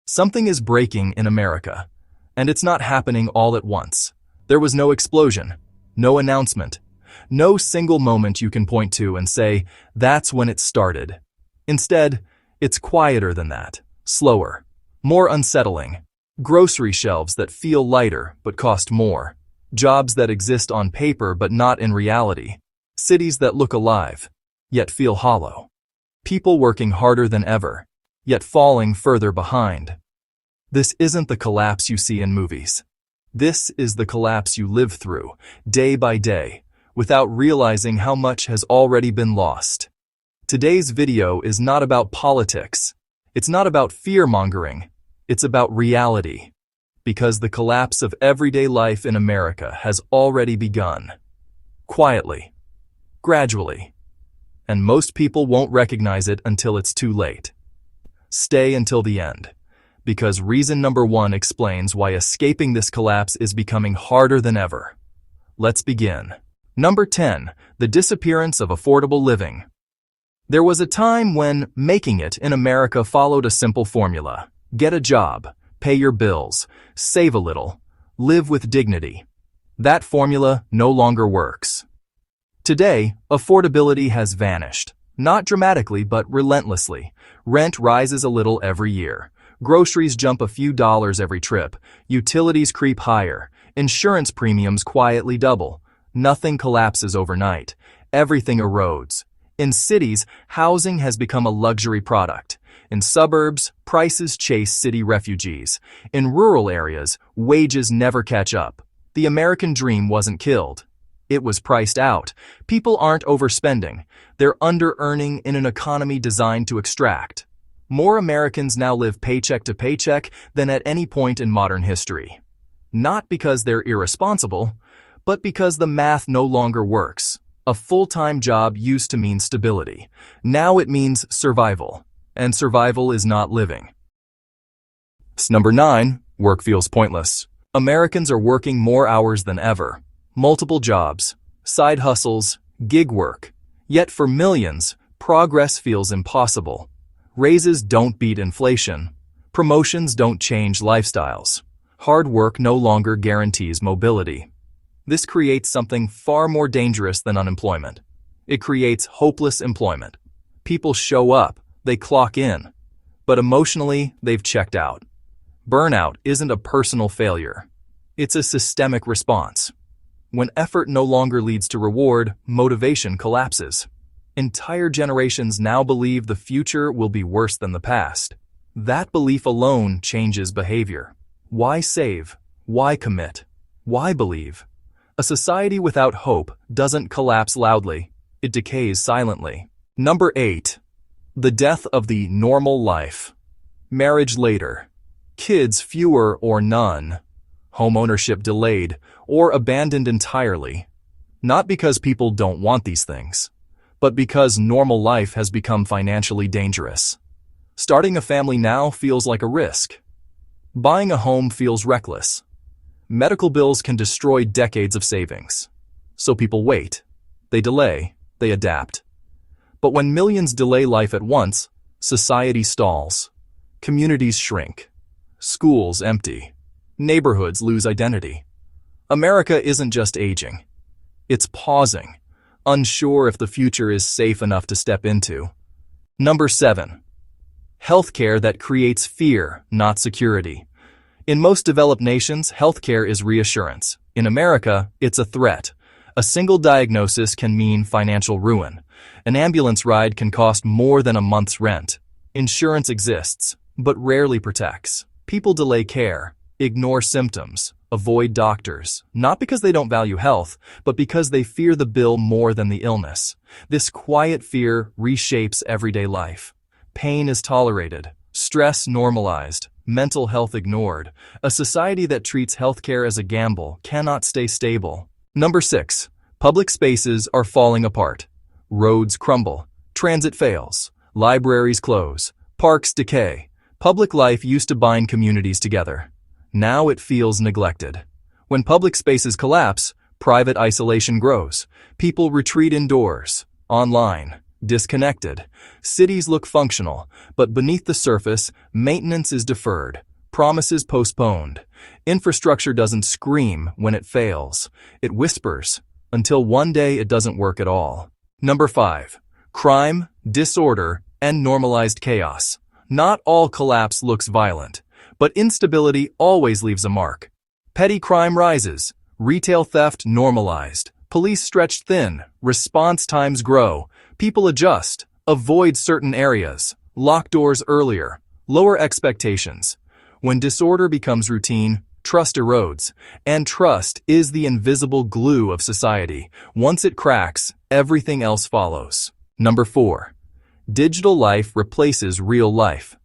Something is breaking in America, and it's not happening all at once. There was no explosion, no announcement, no single moment you can point to and say, that's when it started. Instead, it's quieter than that, slower, more unsettling. Grocery shelves that feel lighter but cost more. Jobs that exist on paper but not in reality. Cities that look alive, yet feel hollow. People working harder than ever, yet falling further behind. This isn't the collapse you see in movies. This is the collapse you live through, day by day, without realizing how much has already been lost. Today's video is not about politics. It's not about fear-mongering. It's about reality. Because the collapse of everyday life in America has already begun. Quietly. Gradually. And most people won't recognize it until it's too late. Stay until the end. Because reason number 1 explains why escaping this collapse is becoming harder than ever. Let's begin. Number 10. The disappearance of affordable living. There was a time when making it in America followed a simple formula. Get a job, pay your bills, save a little, live with dignity. That formula no longer works. Today, affordability has vanished. Not dramatically, but relentlessly. Rent rises a little every year. Groceries jump a few dollars every trip. Utilities creep higher. Insurance premiums quietly double. Nothing collapses overnight. Everything erodes. In cities, housing has become a luxury product. In suburbs, prices chase city refugees. In rural areas, wages never catch up. The American dream wasn't killed. It was priced out. People aren't overspending. They're under-earning in an economy designed to extract. More Americans now live paycheck to paycheck than at any point in modern history. Not because they're irresponsible, but because the math no longer works. A full-time job used to mean stability. Now it means survival. And survival is not living. Number 9. Work feels pointless. Americans are working more hours than ever. Multiple jobs, side hustles, gig work. Yet for millions, progress feels impossible. Raises don't beat inflation. Promotions don't change lifestyles. Hard work no longer guarantees mobility. This creates something far more dangerous than unemployment. It creates hopeless employment. People show up, they clock in, but emotionally, they've checked out. Burnout isn't a personal failure. It's a systemic response. When effort no longer leads to reward, motivation collapses. Entire generations now believe the future will be worse than the past. That belief alone changes behavior. Why save? Why commit? Why believe? A society without hope doesn't collapse loudly. It decays silently. Number 8. The death of the normal life. Marriage later. Kids fewer or none. Homeownership delayed or abandoned entirely. Not because people don't want these things, but because normal life has become financially dangerous. Starting a family now feels like a risk. Buying a home feels reckless. Medical bills can destroy decades of savings. So people wait. They delay. They adapt. But when millions delay life at once, society stalls. Communities shrink. Schools empty. Neighborhoods lose identity. America isn't just aging. It's pausing, unsure if the future is safe enough to step into. Number 7. Healthcare that creates fear, not security. In most developed nations, healthcare is reassurance. In America, it's a threat. A single diagnosis can mean financial ruin. An ambulance ride can cost more than a month's rent. Insurance exists, but rarely protects. People delay care, ignore symptoms, avoid doctors, not because they don't value health, but because they fear the bill more than the illness. This quiet fear reshapes everyday life. Pain is tolerated, stress normalized, mental health ignored. A society that treats healthcare as a gamble cannot stay stable. Number 6. Public spaces are falling apart. Roads crumble, transit fails, libraries close, parks decay. Public life used to bind communities together. Now it feels neglected. When public spaces collapse, private isolation grows. People retreat indoors, online, disconnected. Cities look functional, but beneath the surface, maintenance is deferred, promises postponed. Infrastructure doesn't scream when it fails. It whispers, until one day it doesn't work at all. Number 5. Crime, disorder, and normalized chaos. Not all collapse looks violent, but instability always leaves a mark. Petty crime rises, retail theft normalized, police stretched thin, response times grow, people adjust, avoid certain areas, lock doors earlier, lower expectations. When disorder becomes routine, trust erodes, and trust is the invisible glue of society. Once it cracks, everything else follows. Number 4. Digital life replaces real life.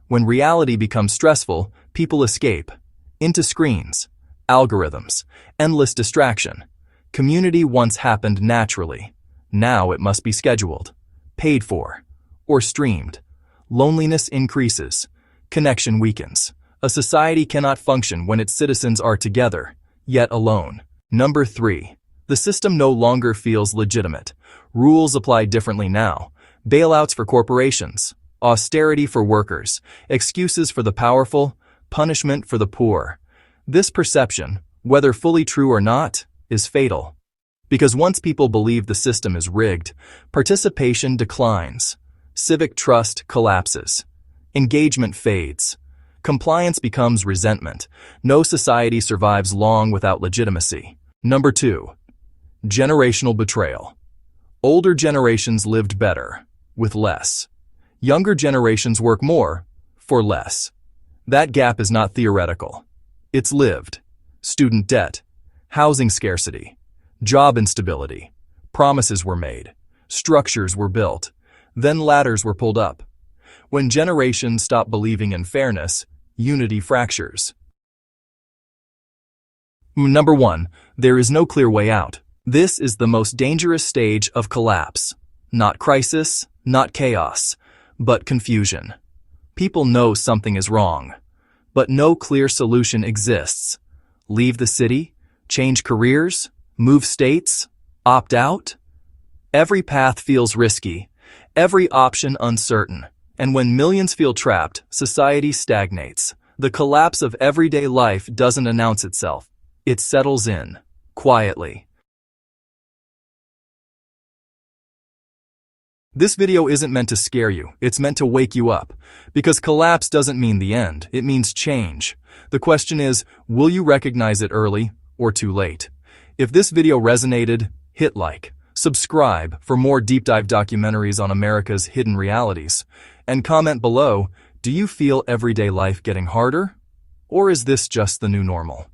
When reality becomes stressful, people escape into screens, algorithms, endless distraction. Community once happened naturally. Now it must be scheduled, paid for, or streamed. Loneliness increases. Connection weakens. A society cannot function when its citizens are together, yet alone. Number 3. The system no longer feels legitimate. Rules apply differently now. Bailouts for corporations, austerity for workers, excuses for the powerful, punishment for the poor. This perception, whether fully true or not, is fatal. Because once people believe the system is rigged, participation declines, civic trust collapses, engagement fades, compliance becomes resentment. No society survives long without legitimacy. Number 2. Generational betrayal. Older generations lived better, with less. Younger generations work more, for less. That gap is not theoretical. It's lived. Student debt, housing scarcity, job instability. Promises were made, structures were built, then ladders were pulled up. When generations stop believing in fairness, unity fractures. Number 1. There is no clear way out. This is the most dangerous stage of collapse. Not crisis, not chaos, but confusion. People know something is wrong, but no clear solution exists. Leave the city, change careers, move states, opt out? Every path feels risky, every option uncertain. And when millions feel trapped, society stagnates. The collapse of everyday life doesn't announce itself. It settles in, quietly. This video isn't meant to scare you, it's meant to wake you up. Because collapse doesn't mean the end, it means change. The question is, will you recognize it early or too late? If this video resonated, hit like. Subscribe for more deep dive documentaries on America's hidden realities. And comment below, do you feel everyday life getting harder? Or is this just the new normal?